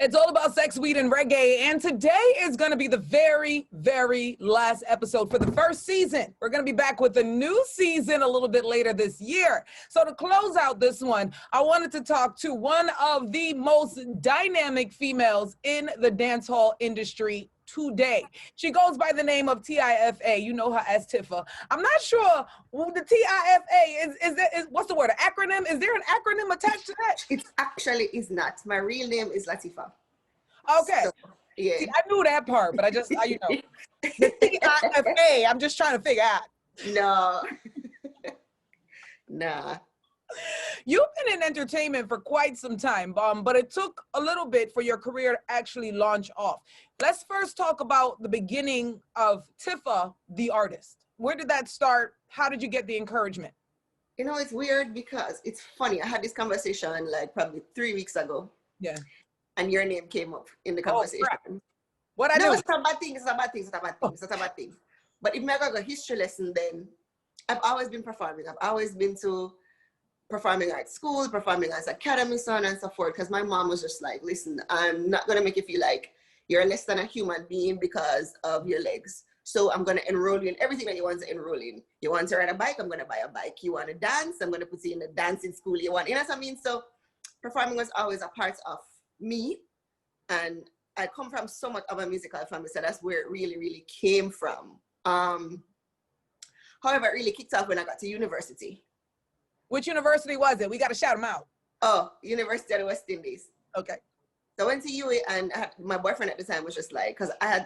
It's all about sex, weed, and reggae. And today is going to be the very, very last episode for the first season. We're going to be back with a new season a little bit later this year. So to close out this one, I wanted to talk to one of the most dynamic females in the dancehall industry today. She goes by the name of TIFA. You know her as TIFA. I'm not sure the TIFA is what's the word? An acronym? Is there an acronym attached to that? It actually is not. My real name is Latifa. Okay. So, yeah. See, I knew that part, but you know, the TIFA, I'm just trying to figure out. No. Nah. You've been in entertainment for quite some time, but it took a little bit for your career to actually launch off. Let's first talk about the beginning of TIFA, the artist. Where did that start? How did you get the encouragement? You know, it's weird because it's funny. I had this conversation like probably 3 weeks ago. Yeah. And your name came up in the conversation. Oh, what I do? No, it's not a bad thing. It's not a bad thing. It's not a bad thing. It's not a bad thing. But if I got a history lesson, then I've always been performing. I've always been to performing arts school, performing arts academy, so on and so forth. Because my mom was just like, listen, I'm not going to make you feel like you're less than a human being because of your legs. So I'm going to enroll you in everything that you want to enroll in. You want to ride a bike? I'm going to buy a bike. You want to dance? I'm going to put you in the dancing school you want. You know what I mean? So performing was always a part of me. And I come from so much of a musical family. So that's where it really, really came from. However, it really kicked off when I got to university. Which university was it? We got to shout them out. Oh, University of the West Indies. Okay. So I went to UA, and my boyfriend at the time was just like, because I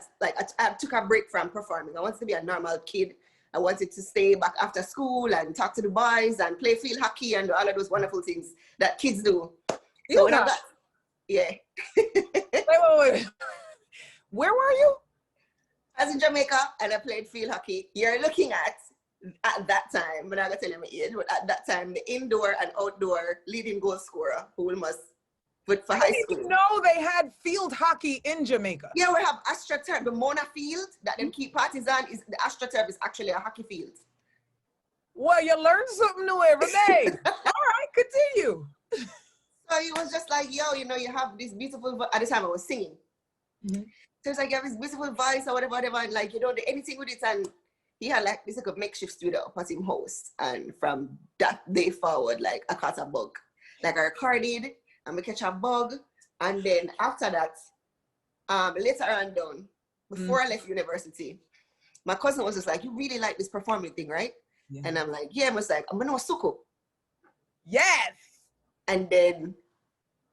took a break from performing. I wanted to be a normal kid. I wanted to stay back after school and talk to the boys and play field hockey and do all of those wonderful things that kids do. So when I got, yeah. Wait. Where were you? I was in Jamaica and I played field hockey. You're looking at that time, but I'm not going to tell you my age, but at that time, the indoor and outdoor leading goal scorer who must put for high school. I didn't know they had field hockey in Jamaica. Yeah, we have AstroTurf, the Mona field that them keep parties on. Is the AstroTurf is actually a hockey field. Well, you learn something new every day. All right, continue. So he was just like, yo, you know, you have this beautiful, at the time I was singing. Mm-hmm. So it's like, you have this beautiful voice or whatever, and like, you don't do anything with it. And he had like this like a makeshift studio up at his house. And from that day forward, like I caught a bug. Like I recorded, and we catch a bug. And then after that, later on down, before I left university, my cousin was just like, you really like this performing thing, right? Yeah. And I'm like, yeah. I was like, I'm gonna suku. Yes. And then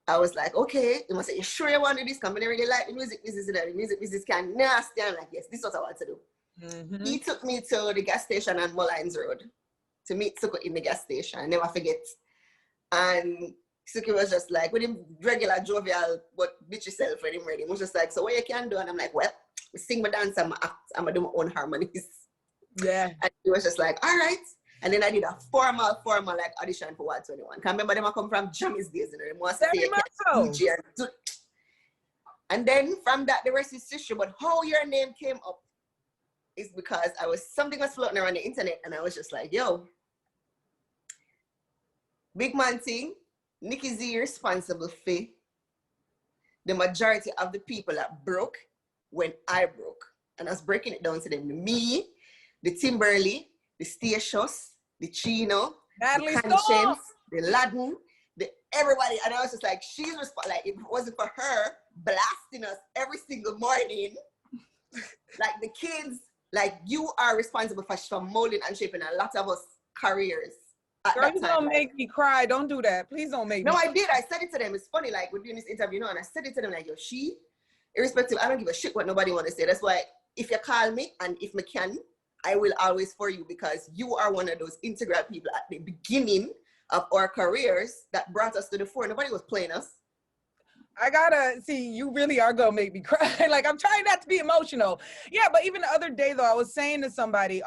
I was like, okay. He must say, you sure you want to do this? Because I really like the music business. The music business can nasty. I'm like, yes, this is what I want to do. Mm-hmm. He took me to the gas station on Mullines Road to meet Suku in the gas station. I never forget. And Suki was just like, with him regular jovial, but bitchy self when him ready. He was just like, so what you can do? And I'm like, well, sing my dance, I'm gonna do my own harmonies. Yeah. And he was just like, all right. And then I did a formal like audition for 121. Can remember them I come from Jammy's days, you know, they must say and then from that the rest is history. But how your name came up is because something was floating around the internet and I was just like, yo, big man thing, Nikki Z responsible for the majority of the people that broke when I broke. And I was breaking it down to them. Me, the Timberly, the Statius, the Chino, Natalie the Conscience, the Laden, the everybody. And I was just like, she's responsible. Like, if it wasn't for her blasting us every single morning, like the kids, like you are responsible for molding and shaping a lot of us careers. Girl, you're gonna make me cry. Don't do that. Please don't make me. No, I did. I said it to them. It's funny, like we're doing this interview now, and I said it to them like, yo, irrespective, I don't give a shit what nobody want to say. That's why if you call me and if I can, I will always for you, because you are one of those integral people at the beginning of our careers that brought us to the fore. Nobody was playing us. I gotta see, you really are gonna make me cry. Like, I'm trying not to be emotional. Yeah, but even the other day though, I was saying to somebody,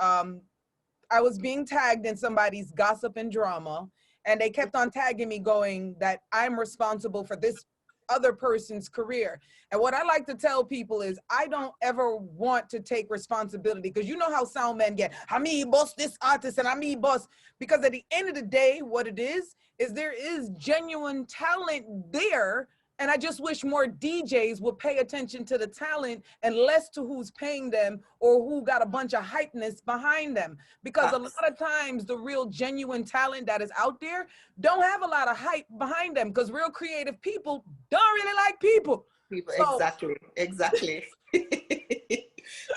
I was being tagged in somebody's gossip and drama, and they kept on tagging me going that I'm responsible for this other person's career. And what I like to tell people is I don't ever want to take responsibility, because you know how sound men get, I mean boss this artist and I mean boss, because at the end of the day, what it is there is genuine talent there, And I just wish more DJs would pay attention to the talent and less to who's paying them or who got a bunch of hypeness behind them. Because a lot of times the real genuine talent that is out there don't have a lot of hype behind them, because real creative people don't really like people. So, exactly.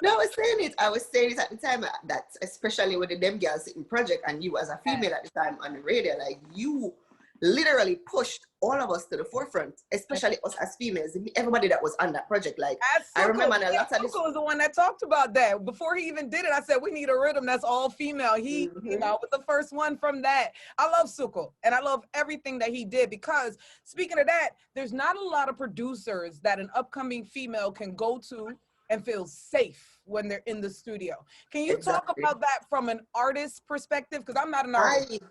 No, I was saying it at the time, that especially with the Them Girls Sitting project, and you as a female at the time on the radio, like you literally pushed all of us to the forefront, especially us as females, everybody that was on that project. Like I remember a lot of this. was the one that talked about that before he even did it. I said we need a rhythm that's all female. He, you know, was the first one from that. I love Suko and I love everything that he did, because speaking of that, there's not a lot of producers that an upcoming female can go to and feel safe when they're in the studio. Can you talk about that from an artist's perspective? Because I'm not an artist.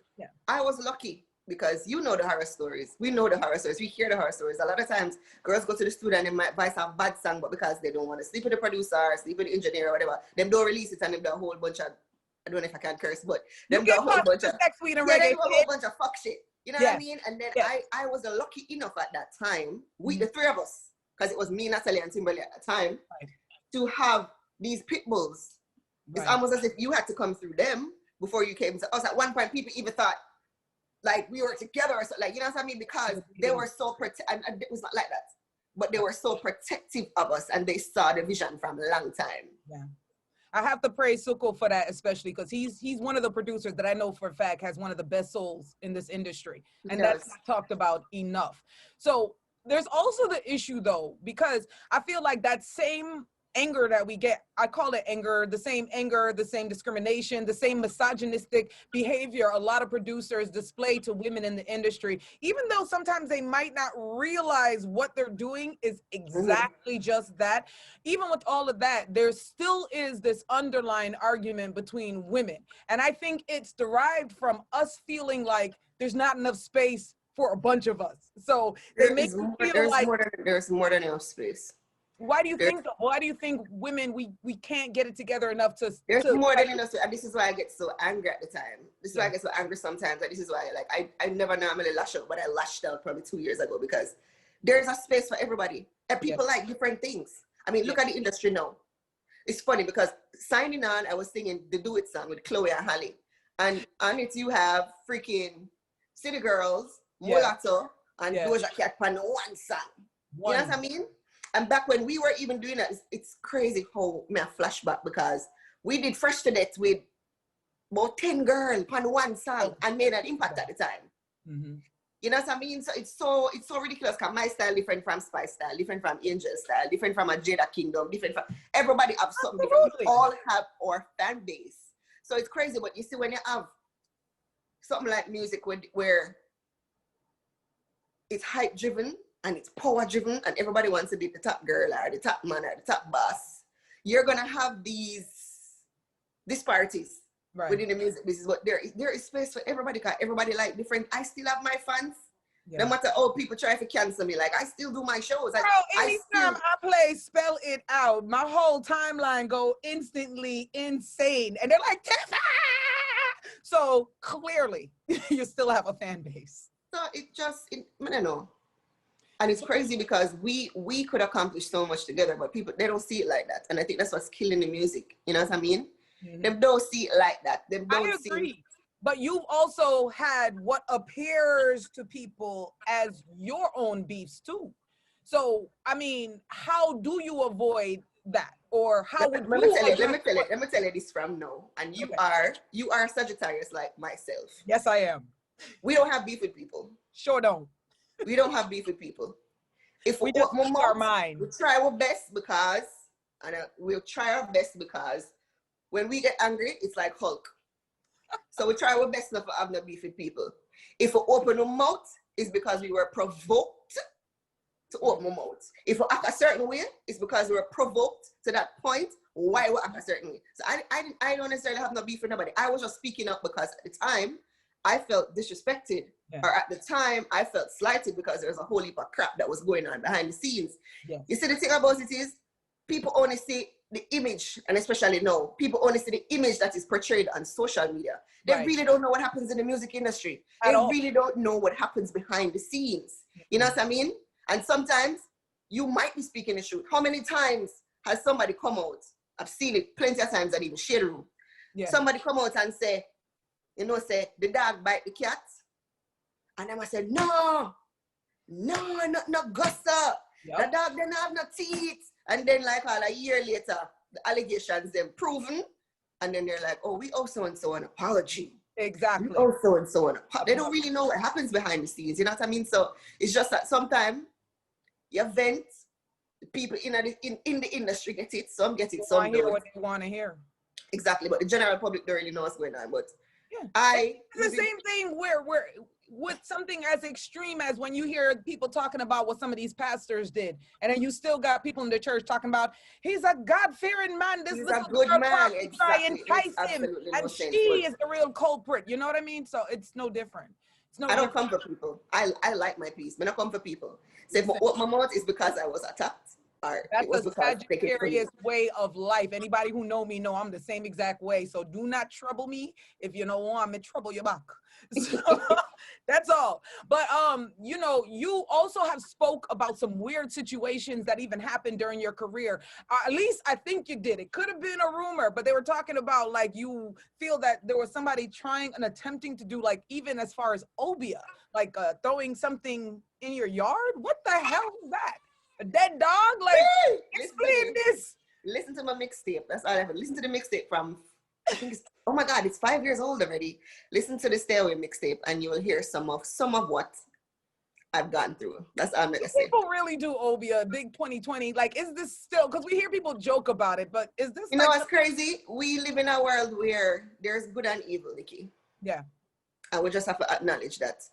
I was lucky, because you know the horror stories. We know the horror stories. We hear the horror stories. A lot of times girls go to the studio and they might buy some bad song, but because they don't want to sleep with the producer or sleep with the engineer or whatever, them don't release it, and them do a whole bunch of, I don't know if I can curse, but them do a whole bunch of Sex Weed and Reggae. They do a whole bunch of fuck shit. You know what I mean? And then I was lucky enough at that time, we the three of us, because it was me, Natalie, and Timberly at the time, to have these pit bulls. It's almost as if you had to come through them before you came to us. At one point, people even thought like we were together or something, like, you know what I mean? Because they were so and it was not like that, but they were so protective of us, and they saw the vision from a long time. Yeah. I have to praise Suko for that, especially because he's one of the producers that I know for a fact has one of the best souls in this industry. And that's not talked about enough. So there's also the issue though, because I feel like that same anger that we get, I call it anger, the same discrimination, the same misogynistic behavior a lot of producers display to women in the industry, even though sometimes they might not realize what they're doing is exactly just that. Even with all of that, there still is this underlying argument between women. And I think it's derived from us feeling like there's not enough space for a bunch of us. So they make you feel like there's more than enough space. Why do you think? Why do you think women we can't get it together enough to? There's more than enough, and this is why I get so angry at the time. This is why I get so angry sometimes. Like, this is why, like, I never normally lash out, but I lashed out probably 2 years ago, because there's a space for everybody, and people like different things. I mean, look at the industry now. It's funny because signing on, I was singing the Do It song with Chloe and Halle, and on it you have freaking City Girls, Mulatto, and Doja Cat on one song. You know what I mean? And back when we were even doing that, it's crazy how me a flashback, because we did Fresh to Death with about 10 girls on one song and made an impact at the time. You know what I mean? So it's so ridiculous, because my style different from Spice style, different from Angel style, different from a Jada Kingdom, different from everybody have something different. We all have our fan base. So it's crazy, but you see when you have something like music where it's hype driven, and it's power driven, and everybody wants to be the top girl or the top man or the top boss, you're gonna have these disparities within the music business. But there is space for everybody, because everybody like different. I still have my fans. No matter how people try to cancel me, like I still do my shows. Anytime I play Spell It Out, my whole timeline go instantly insane, and they're like, TIFA! So clearly, you still have a fan base. So I don't know. And it's crazy because we could accomplish so much together, but people, they don't see it like that. And I think that's what's killing the music. You know what I mean? They don't see it like that. They don't I agree. But you've also had what appears to people as your own beefs too. So, I mean, how do you avoid that? Or how would let me tell you this from now. And you are Sagittarius like myself. Yes, I am. We don't have beef with people. Sure don't. We don't have beef with people. If we just speak our mind, we try our best, because, and we'll try our best, because when we get angry, it's like Hulk. So we try our best not to have no beef with people. If we open our mouth, it's because we were provoked to open our mouth. If we act a certain way, it's because we were provoked to that point why we act a certain way. So I don't necessarily have no beef with nobody. I was just speaking up because at the time I felt disrespected. Or at the time, I felt slighted because there was a whole heap of crap that was going on behind the scenes. You see, the thing about it is, people only see the image, and especially now, people only see the image that is portrayed on social media. They really don't know what happens in the music industry. They really don't know what happens behind the scenes. You know what I mean? And sometimes you might be speaking the truth. How many times has somebody come out? I've seen it plenty of times that even share the room. Yeah. Somebody come out and say, say the dog bite the cat. And I said, no, not gussa. Yep. The dog didn't have no teeth. And then like a year later, the allegations then proven. And then they're like, oh, we owe so-and-so an apology. Exactly. We owe so-and-so an apology. They don't really know what happens behind the scenes. You know what I mean? So it's just that sometimes you vent, the people in the industry get it, some get it, some don't. Hear what they want to hear. Exactly, but the general public don't really know what's going on. But yeah, it's the same thing where with something as extreme as when you hear people talking about what some of these pastors did, and then you still got people in the church talking about he's a God-fearing man. This he's a good man. Exactly. Entice him, and she is the real culprit. You know what I mean? So it's no different. I don't come for people. I like my peace. I don't come for people. Say what my mouth is because I was attacked. That's a Sagittarius way of life. Anybody who know me know I'm the same exact way. So do not trouble me if you don't want me trouble your back. So that's all. But you also have spoke about some weird situations that even happened during your career. At least I think you did. It could have been a rumor, but they were talking about like you feel that there was somebody trying and attempting to do like even as far as obia, like throwing something in your yard. What the hell is that? A dead dog? Like, explain this. Listen to my mixtape. That's all I have. Listen to the mixtape from, I think it's, oh my God, it's 5 years old already. Listen to the Stay Away mixtape and you will hear some of what I've gone through. That's all I'm gonna say. People really do obia, big 2020. Like, is this still, because we hear people joke about it, but is this You know what's crazy? We live in a world where there's good and evil, Nikki. Yeah. And we just have to acknowledge that.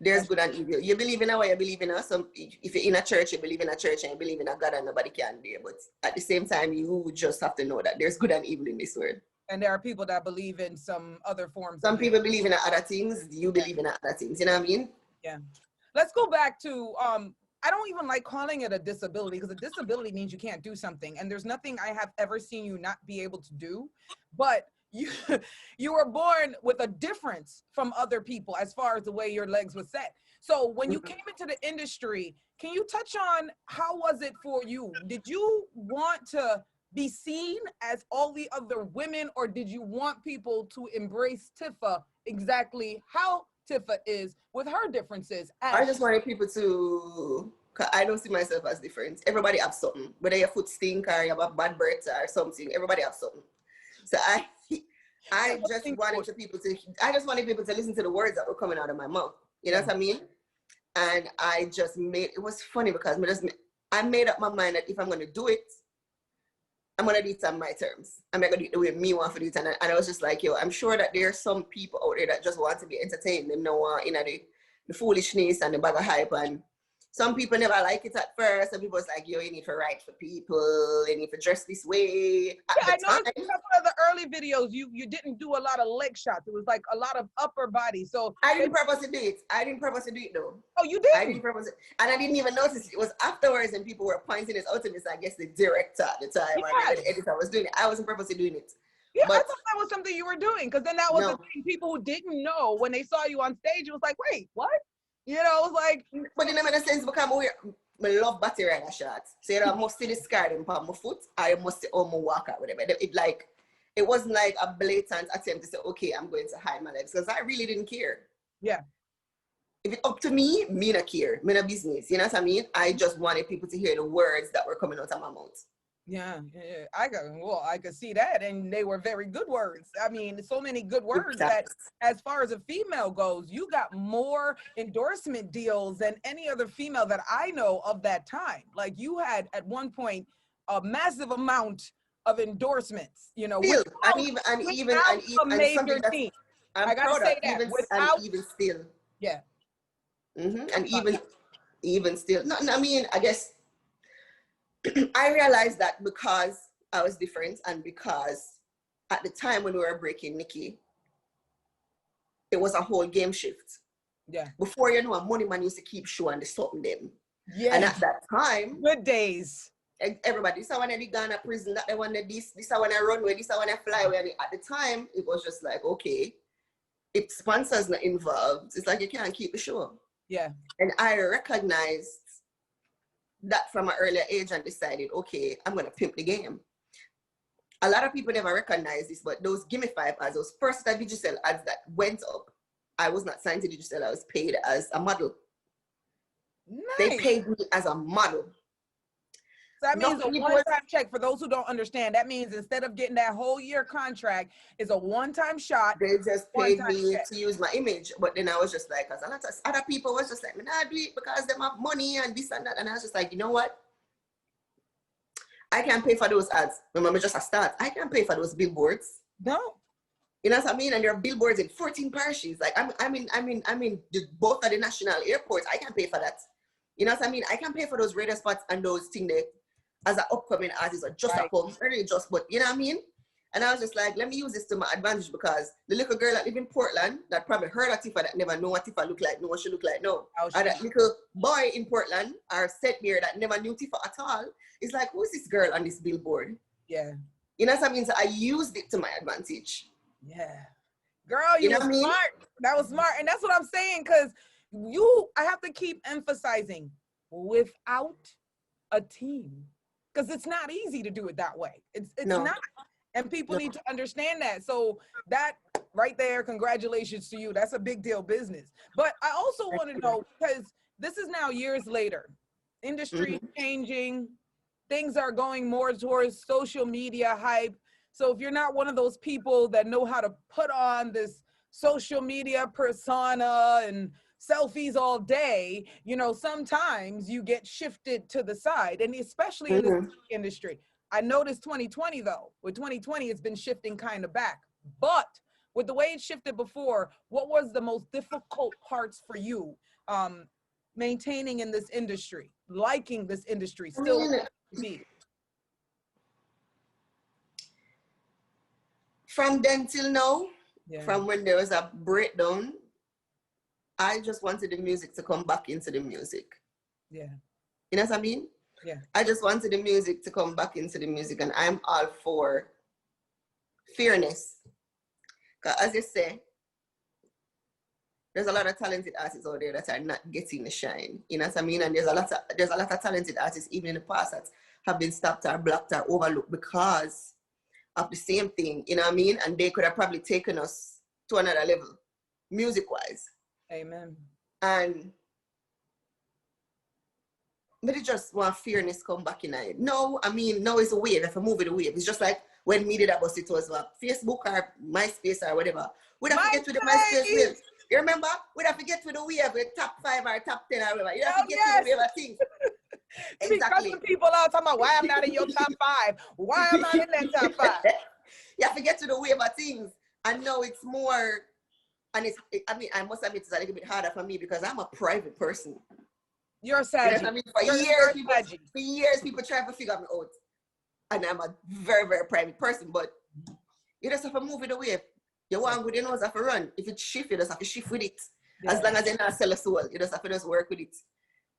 There's good and evil. You believe in a way, you believe in a some. If you're in a church, you believe in a church and you believe in a God and nobody can be. But at the same time, you just have to know that there's good and evil in this world. And there are people that believe in some other forms. Some people believe in other things. You believe in other things. You know what I mean? Yeah. Let's go back to, I don't even like calling it a disability because a disability means you can't do something. And there's nothing I have ever seen you not be able to do. But you were born with a difference from other people as far as the way your legs were set. So when you came into the industry, can you touch on how was it for you? Did you want to be seen as all the other women, or did you want people to embrace TIFA exactly how TIFA is with her differences? I just wanted people to, cause I don't see myself as different. Everybody has something, whether your foot stink or you have a bad breath or something, everybody has something. So I just wanted people to listen to the words that were coming out of my mouth. You know what I mean? And I just it was funny because I made up my mind that if I'm going to do it, I'm going to do it on my terms. I'm not going to do it the way me want to do it. And I was just like, yo, I'm sure that there's some people out there that just want to be entertained and know, the foolishness and the bag of hype. And some people never like it at first. Some people was like, yo, you need to write for people. You need to dress this way. Yeah, I know in some of the early videos, you didn't do a lot of leg shots. It was like a lot of upper body. So I didn't purposely do it. I didn't purposely do it though. Oh, you did? I didn't purposely. And I didn't even notice it. It was afterwards and people were pointing this out to me. So I guess the director at the time or the editor was doing it. I wasn't purposely doing it. Yeah, but I thought that was something you were doing. Because then that was the thing. People who didn't know when they saw you on stage, it was like, wait, what? You know, it was like, but in a sense, because I love battery rider shots. So you must see the scar on my foot, I must see how I walk out, whatever. It wasn't like a blatant attempt to say, okay, I'm going to hide my legs, because I really didn't care. Yeah. If it's up to me not care, me no business. You know what I mean? I just wanted people to hear the words that were coming out of my mouth. Yeah, I could see that, and they were very good words. I mean, so many good words that, as far as a female goes, you got more endorsement deals than any other female that I know of that time. Like you had at one point a massive amount of endorsements. You know, still, and even a major team. I gotta say that even still. Yeah. And even still, no, I mean, I guess. I realized that because I was different and because at the time when we were breaking Nikki, it was a whole game shift. Yeah. Before, Money Man used to keep showing the something them. Yeah. And at that time, good days. Everybody, this is when I gone to prison, that I wanted this is when I run away, this is when I fly away. And at the time, it was just like, okay, if sponsors not involved, it's like you can't keep the show. Yeah. And I recognized that from an earlier age and decided, okay, I'm gonna pimp the game. A lot of people never recognize this, but those Gimme 5 ads, those first digital ads that went up, I was not signed to digital, I was paid as a model. Nice. They paid me as a model. So that means a one-time check. For those who don't understand, that means instead of getting that whole year contract, it's a one-time shot. They just paid me to use my image. But then I was just like, because a lot of other people was just like, nah, do it because they have money and this and that. And I was just like, you know what? I can't pay for those ads. Remember, just a start. I can't pay for those billboards. No. You know what I mean? And there are billboards in 14 parishes. Like I mean, both of the national airports. I can't pay for that. You know what I mean? I can't pay for those radio spots and those things that as an upcoming artist or just a pump, really just, but you know what I mean? And I was just like, let me use this to my advantage because the little girl that live in Portland that probably heard of TIFA that never know what TIFA look like, know what she look like, no. Or that little boy in Portland or set there that never knew TIFA at all, is like, who's this girl on this billboard? Yeah. You know what I mean? So I used it to my advantage. Yeah. Girl, you was smart. That was smart. And that's what I'm saying, because I have to keep emphasizing without a team. Because it's not easy to do it that way. It's not. And people need to understand that. So that right there, congratulations to you. That's a big deal business. But I also want to know, because this is now years later, industry changing, things are going more towards social media hype. So if you're not one of those people that know how to put on this social media persona and selfies all day, you know, sometimes you get shifted to the side, and especially in this industry. I noticed 2020 though, with 2020, it's been shifting kind of back, but with the way it shifted before, what was the most difficult parts for you maintaining in this industry, liking this industry, still be? From then till now, from when there was a breakdown, I just wanted the music to come back into the music. Yeah. You know what I mean? Yeah. I just wanted the music to come back into the music, and I'm all for fairness. Because as you say, there's a lot of talented artists out there that are not getting the shine. You know what I mean? And there's a lot of talented artists even in the past that have been stopped or blocked or overlooked because of the same thing. You know what I mean? And they could have probably taken us to another level, music-wise. Amen. But it just want fairness come back in it. No, I mean, no, it's a wave. If I move it a wave, it's just like when me did that bus, it was Facebook or MySpace or whatever. We'd have to get to the MySpace wave. You remember? We'd have to get to the wave with top 5 or top 10 or whatever. You have to get to the wave of things. Exactly. People out talking about why I'm not in your top 5. Why I'm not in that top 5. You have to get to the wave of things. I know it's more. And I must admit, it's a little bit harder for me because I'm a private person. You're a Sagittarius. You know what I mean? For years, people try to figure me out. And I'm a very, very private person. But you just have to move it away. You want good, you know, have to run. If it shift, you just have to shift with it. Yeah. As long as you're not sell a soul, you just have to just work with it.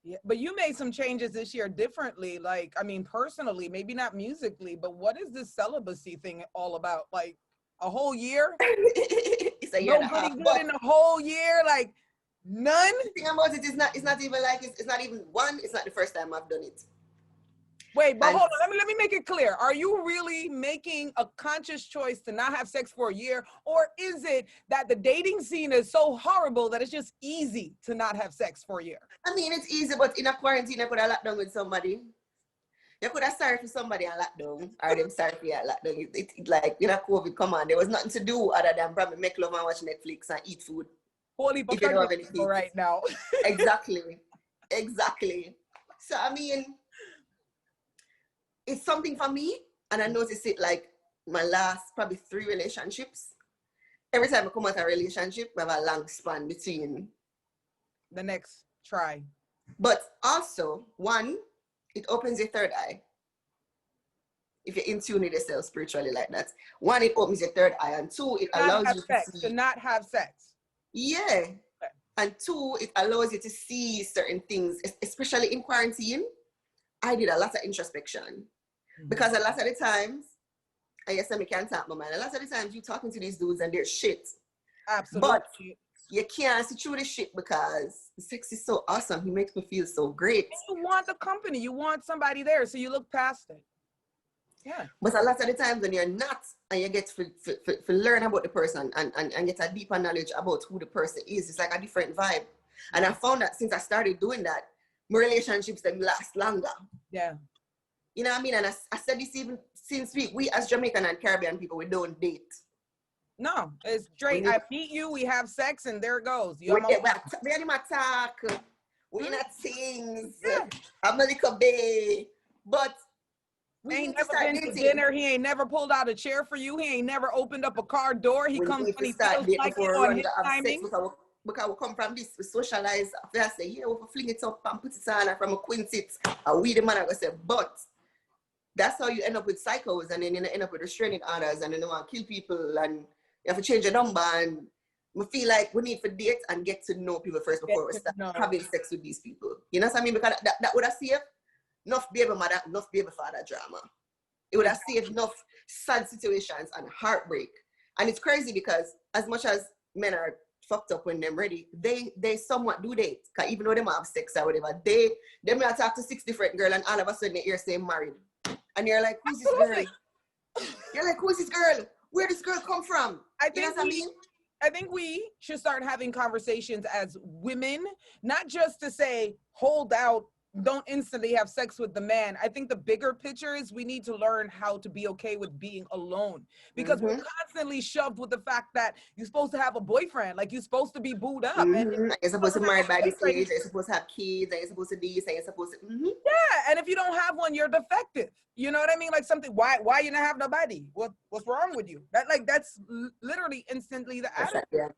Yeah, but you made some changes this year differently. Like, I mean, personally, maybe not musically, but what is this celibacy thing all about? Like, a whole year? It's a year and a half. Nobody good in a whole year? Like, none? The thing about it is it's not even like, it's not even one, it's not the first time I've done it. Wait, but hold on, let me make it clear. Are you really making a conscious choice to not have sex for a year? Or is it that the dating scene is so horrible that it's just easy to not have sex for a year? I mean, it's easy, but in a quarantine, I could have locked down with somebody. You could have sorry for somebody and locked down, or them sorry for you and locked down. It like, you know, COVID, come on, there was nothing to do other than probably make love and watch Netflix and eat food. Holy if you don't have anything right now. Exactly. So, I mean, it's something for me, and I notice it like my last probably 3 relationships. Every time I come out of a relationship, I have a long span between the next try. But also, one, it opens your third eye. If you're in tune with yourself spiritually like that. one, it opens your third eye, and two, it allows you to not have sex. Yeah. Okay. And two, it allows you to see certain things, especially in quarantine. I did a lot of introspection because a lot of the times, I guess I can't talk my mind. A lot of the times you talking to these dudes and they're shit. Absolutely. But you can't see through the shit because the sex is so awesome. He makes me feel so great. You want the company. You want somebody there, so you look past it. Yeah. But a lot of the times when you're not, and you get to learn about the person and get a deeper knowledge about who the person is, it's like a different vibe. And I found that since I started doing that, my relationships them last longer. Yeah. You know what I mean? And I said this even since we as Jamaican and Caribbean people, we don't date. No, it's straight. I meet you, we have sex, and there it goes. We're in my talk. We're in things. Yeah. I'm a little baby. But we ain't never been to dinner. He ain't never pulled out a chair for you. He ain't never opened up a car door. He comes when he feels like it on his timing. Because we come from this, we socialize. I say, yeah, we fling it up and put it on, and from a quintet, and we the man, I go say, but that's how you end up with psychos, and then you end up with restraining orders, and then you want to kill people, and you have to change your number, and we feel like we need to date and get to know people first before we start having sex with these people. You know what I mean? Because that would have saved enough baby mother, enough baby father drama. It would have saved enough sad situations and heartbreak. And it's crazy because as much as men are fucked up when they're ready, they somewhat do date. Because even though they might have sex or whatever, they might talk to 6 different girls, and all of a sudden they hear saying married. And you're like, who's this girl? You're like, who's this girl? Where does this girl come from? I think we should start having conversations as women, not just to say, hold out, don't instantly have sex with the man. I think the bigger picture is we need to learn how to be okay with being alone, because we're constantly shoved with the fact that you're supposed to have a boyfriend, like you're supposed to be booed up. And you're supposed to be married by this age, you're supposed to have kids, and you're supposed to do this, and you're supposed to... Yeah, and if you don't have one, you're defective. You know what I mean? Like something, why you not have nobody? What's wrong with you? That's literally instantly the attitude.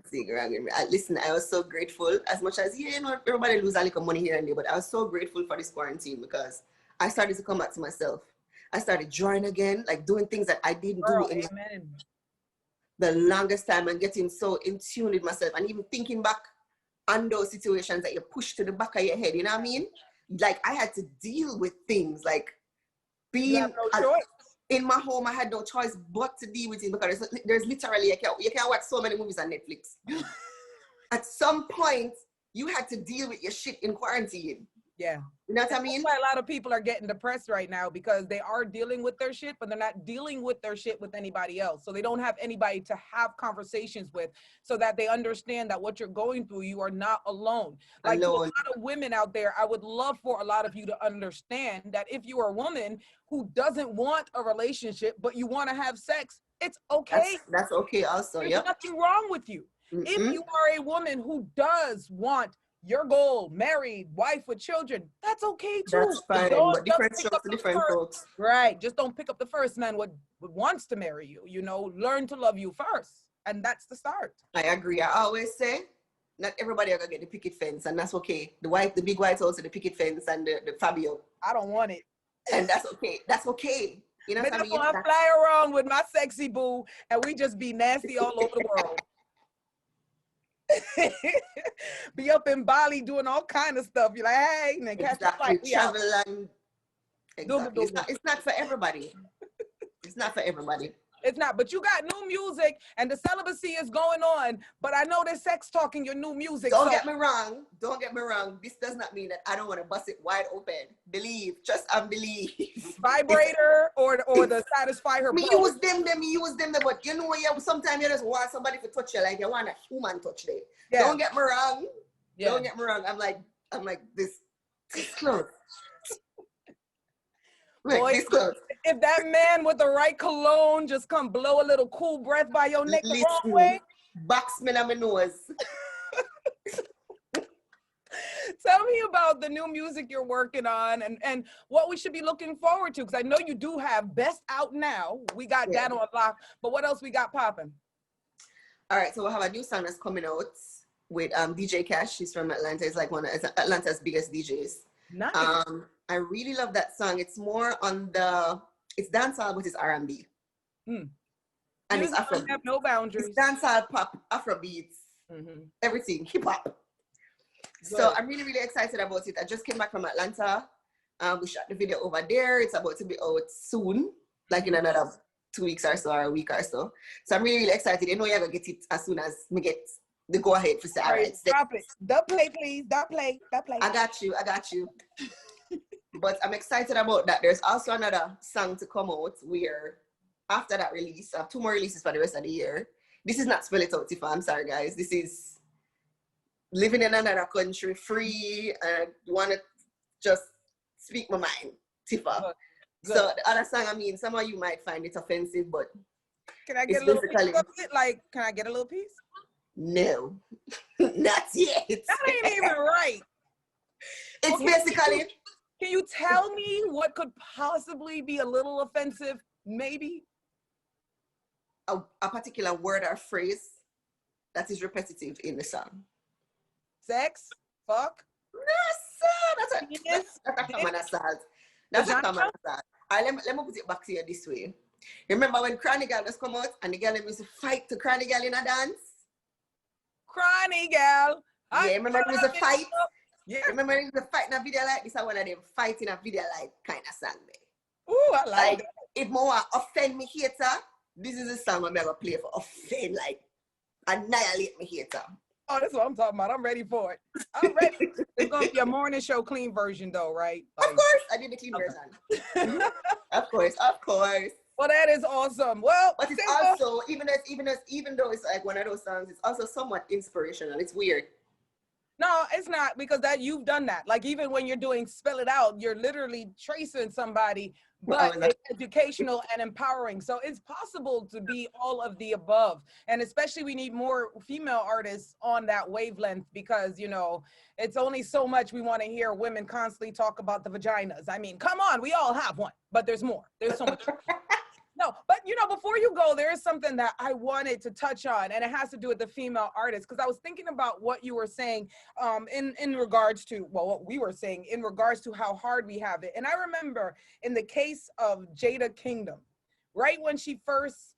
Listen, I was so grateful, as much as, you know, everybody lose a little money here and there, but I was so grateful for this quarantine because I started to come back to myself. I started drawing again, like doing things that I didn't do in the longest time, and getting so in tune with myself, and even thinking back on those situations that you push to the back of your head, you know what I mean? Like I had to deal with things like being in my home. I had no choice but to deal with it because there's literally, you can't watch so many movies on Netflix. At some point, you had to deal with your shit in quarantine. Yeah. You know what I mean? That's why a lot of people are getting depressed right now, because they are dealing with their shit, but they're not dealing with their shit with anybody else. So they don't have anybody to have conversations with, so that they understand that what you're going through, you are not alone. Like to a lot of women out there, I would love for a lot of you to understand that if you are a woman who doesn't want a relationship, but you want to have sex, it's okay. That's okay also. There's nothing wrong with you. If you are a woman who does want your goal, married, wife with children, that's okay too. That's fine, but different strokes for different folks. Right, just don't pick up the first man what wants to marry you, you know, learn to love you first. And that's the start. I agree. I always say, not everybody are gonna get the picket fence, and that's okay. The big white house and the picket fence and the Fabio. I don't want it. And that's okay. That's okay. You know what I mean? I fly around with my sexy boo and we just be nasty all over the world. Be up in Bali doing all kind of stuff. You're like, hey, and then catch the flight. Travel and it's not for everybody. It's not for everybody. It's not, but you got new music and the celibacy is going on, but I know there's sex talk in your new music. Don't get me wrong. Don't get me wrong. This does not mean that I don't want to bust it wide open. Believe, trust and believe. Vibrator or the satisfy her. Me use them, but you know, sometimes you just want somebody to touch you, like you want a human touch there. Yeah. Don't get me wrong. Yeah. Don't get me wrong. I'm like this close. Boy, if that man with the right cologne just come blow a little cool breath by your neck the wrong way, box me on my nose. Tell me about the new music you're working on and what we should be looking forward to, because I know you do have Best out now. We got that on lock, but what else we got popping? All right, so we'll have a new song that's coming out with DJ Cash. She's from Atlanta. It's like it's Atlanta's biggest DJs. Nice. I really love that song. It's more on it's dancehall, but it's R&B. And it's Afro. Have no boundaries. It's dancehall, pop, Afro beats, everything, hip hop. So I'm really, really excited about it. I just came back from Atlanta. We shot the video over there. It's about to be out soon, like in another 2 weeks or so, or a week or so. So I'm really, really excited. You know, you're gonna get it as soon as we get the go ahead for say, all right, stop it. Don't play, please. Don't play. Don't play. I got you. But I'm excited about that. There's also another song to come out where after that release, I have 2 more releases for the rest of the year. This is not Spell It Out, TIFA. I'm sorry, guys. This is living in another country, free, and want to just speak my mind, TIFA. Good. So the other song, I mean, some of you might find it offensive, but can I get a little piece of it? Like, can I get a little piece? No, not yet. That ain't even right. It's basically. Can you tell me what could possibly be a little offensive? Maybe a particular word or phrase that is repetitive in the song. Sex, fuck. No, sir. That's a common assault. That's a common assault. All right, let me put it back to you this way. Remember when Cranny Girl just come out and the girl used to fight to Cranny Girl in a dance? Cranny Girl. Yeah, remember it was a fight? Yeah. Remember it was a fight in a video like this? I one of them fighting a video like kind of song there. Ooh, I like that. If more offend me hater, this is a song I'm gonna play for offend, like annihilate me hater. Oh, that's what I'm talking about. I'm ready for it. I'm ready. It's gonna be a morning show clean version though, right? Like, of course, I did the clean version. Of course. Well, that is awesome. Well, but it's also even though it's like one of those songs, it's also somewhat inspirational. It's weird. No, it's not, because that you've done that. Like even when you're doing Spell It Out, you're literally tracing somebody, but it's educational and empowering. So it's possible to be all of the above. And especially we need more female artists on that wavelength, because, you know, it's only so much we want to hear women constantly talk about the vaginas. I mean, come on, we all have one, but there's more. There's so much. No, but you know, before you go, there is something that I wanted to touch on, and it has to do with the female artists, because I was thinking about what you were saying in regards to, well, what we were saying in regards to how hard we have it. And I remember in the case of Jada Kingdom, right when she first,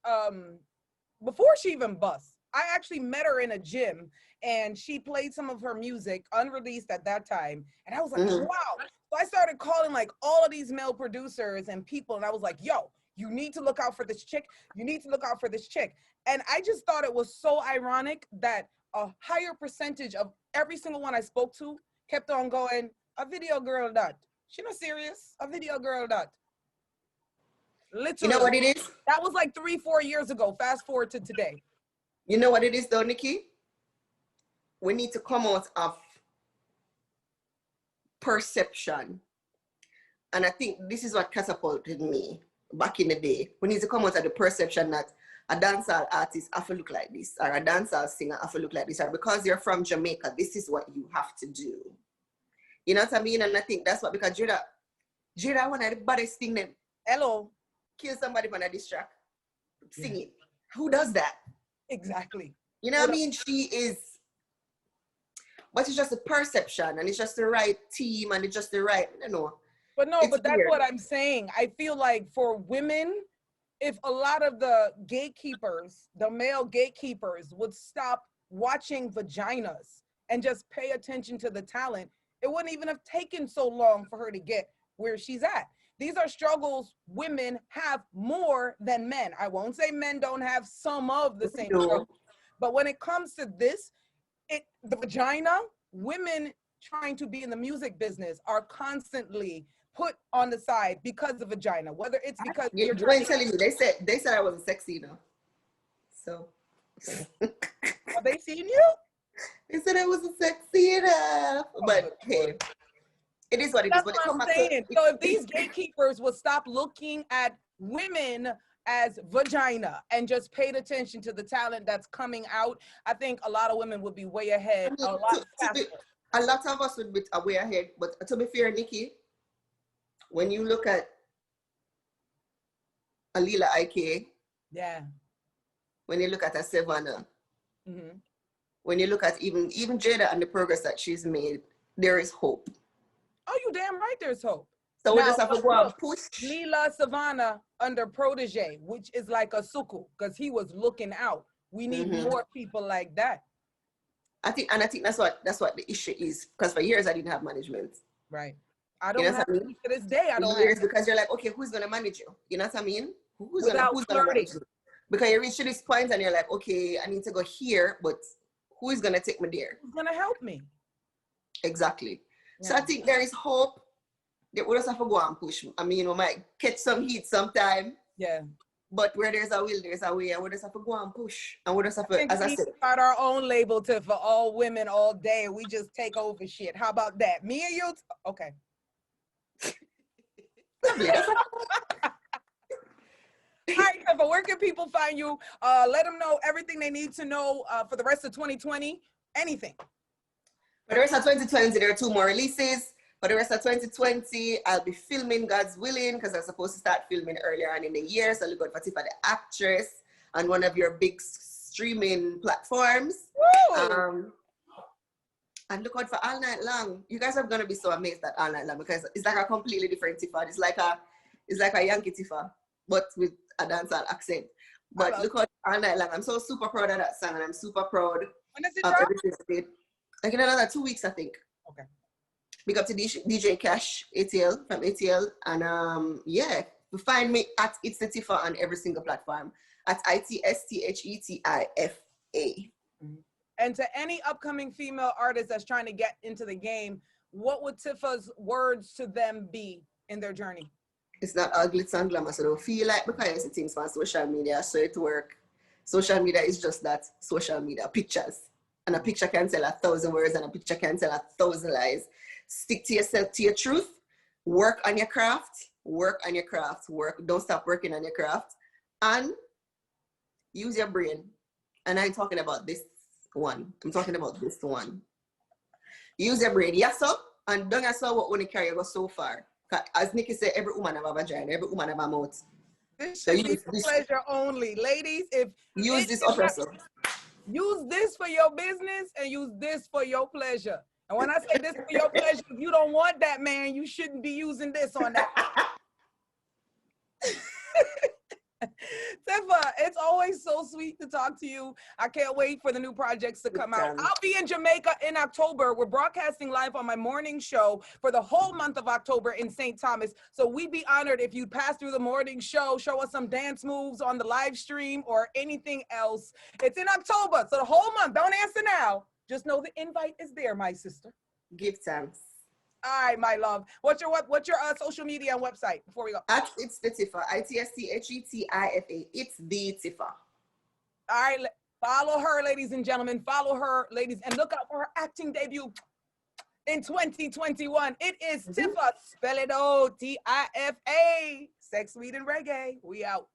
before she even bust, I actually met her in a gym, and she played some of her music unreleased at that time. And I was like, wow. So I started calling like all of these male producers and people, and I was like, yo, you need to look out for this chick. You need to look out for this chick. And I just thought it was so ironic that a higher percentage of every single one I spoke to kept on going, a video girl that. She not serious, a video girl that. Literally. You know what it is? That was like 3-4 years ago. Fast forward to today. You know what it is though, Nikki? We need to come out of perception. And I think this is what catapulted me back in the day. We need to come out of the perception that a dancehall artist have to look like this, or a dancehall singer have to look like this, or because you're from Jamaica, this is what you have to do. You know what I mean? And I think that's what, because Jada one of the baddest thing them. Hello. Kill somebody on a diss track. Singing. Who does that? Exactly. You know what I mean? She is, but it's just a perception, and it's just the right team, and it's just the right, you know. But no, but that's what I'm saying. I feel like for women, if a lot of the gatekeepers, the male gatekeepers would stop watching vaginas and just pay attention to the talent, it wouldn't even have taken so long for her to get where she's at. These are struggles women have more than men. I won't say men don't have some of the same struggles, but when it comes to this, the vagina, women trying to be in the music business are constantly put on the side because of vagina, whether it's because you're telling you, they said I wasn't sexy enough. So have they seen you? They said I wasn't sexy enough. But hey, it is what it is. That's what I'm saying. So if these gatekeepers would stop looking at women as vagina and just paid attention to the talent that's coming out, I think a lot of women would be way ahead. A lot of us would be way ahead. But to be fair, Nikki, when you look at Alila IK, yeah. When you look at a Savannah, when you look at even Jada and the progress that she's made, there is hope. Oh, you damn right, there's hope. So we just have to go and push. Lila Savannah under Protege, which is like a suku, because he was looking out. We need more people like that. I think that's what the issue is. Because for years I didn't have management. Right. I don't have to this day. I don't have because you're like, okay, who's gonna manage you? You know what I mean? Who's gonna manage you? Because you reach to this point and you're like, okay, I need to go here, but who is gonna take me there? Who's gonna help me? Exactly. Yeah. So I think there is hope that we just have to go and push. I mean, we might catch some heat sometime. Yeah. But where there's a will, there's a way, and we just have to go and push. And we just have I to, as I we said, start our own label to for all women all day. We just take over shit. How about that? Me and you? Okay. All right, Tifa, where can people find you? Let them know everything they need to know for the rest of 2020. Anything. For the rest of 2020, there are 2 more releases. For the rest of 2020, I'll be filming, God's willing, because I'm supposed to start filming earlier on in the year. So look out for Tifa the Actress on one of your big streaming platforms. And look out for All Night Long. You guys are gonna be so amazed at All Night Long because it's like a completely different Tifa. It's like a Yankee Tifa, but with a dancehall accent. But look out for All Night Long. I'm so super proud of that song, and I'm super proud When does it of drop? everything I did. Like in another 2 weeks, I think. Okay. Big up to DJ Cash ATL from ATL, and yeah, you find me at It's the Tifa on every single platform at ITSTHETIFA. And to any upcoming female artist that's trying to get into the game, what would Tifa's words to them be in their journey? It's not all glitz and glamour, so don't feel like because you see things on social media, so it work. Social media is just that, social media, pictures. And a picture can tell 1,000 words and a picture can tell 1,000 lies. Stick to yourself, to your truth, work on your craft, don't stop working on your craft, and use your brain. And I'm talking about this one. Use your brain, yes, sir, and don't so what only carry you go so far. As Nikki said, every woman have a vagina, every woman have a mouth. This should be for pleasure only. Ladies, if use this oppressor. Use this for your business and use this for your pleasure. And when I say this for your pleasure, if you don't want that man, you shouldn't be using this on that. Tifa, it's always so sweet to talk to you. I can't wait for the new projects to come out. I'll be in Jamaica in October. We're broadcasting live on my morning show for the whole month of October in St. Thomas. So we'd be honored if you'd pass through the morning show, show us some dance moves on the live stream or anything else. It's in October, so the whole month. Don't answer now. Just know the invite is there, my sister. Give thanks. All right, my love. What's your social media and website before we go? At It's the Tifa, ITSTHETIFA. It's the Tifa. All right, follow her, ladies and gentlemen. Follow her, ladies, and look out for her acting debut in 2021. It is Tifa. Spell it O-T-I-F-A. Sex, Weed, and Reggae. We out.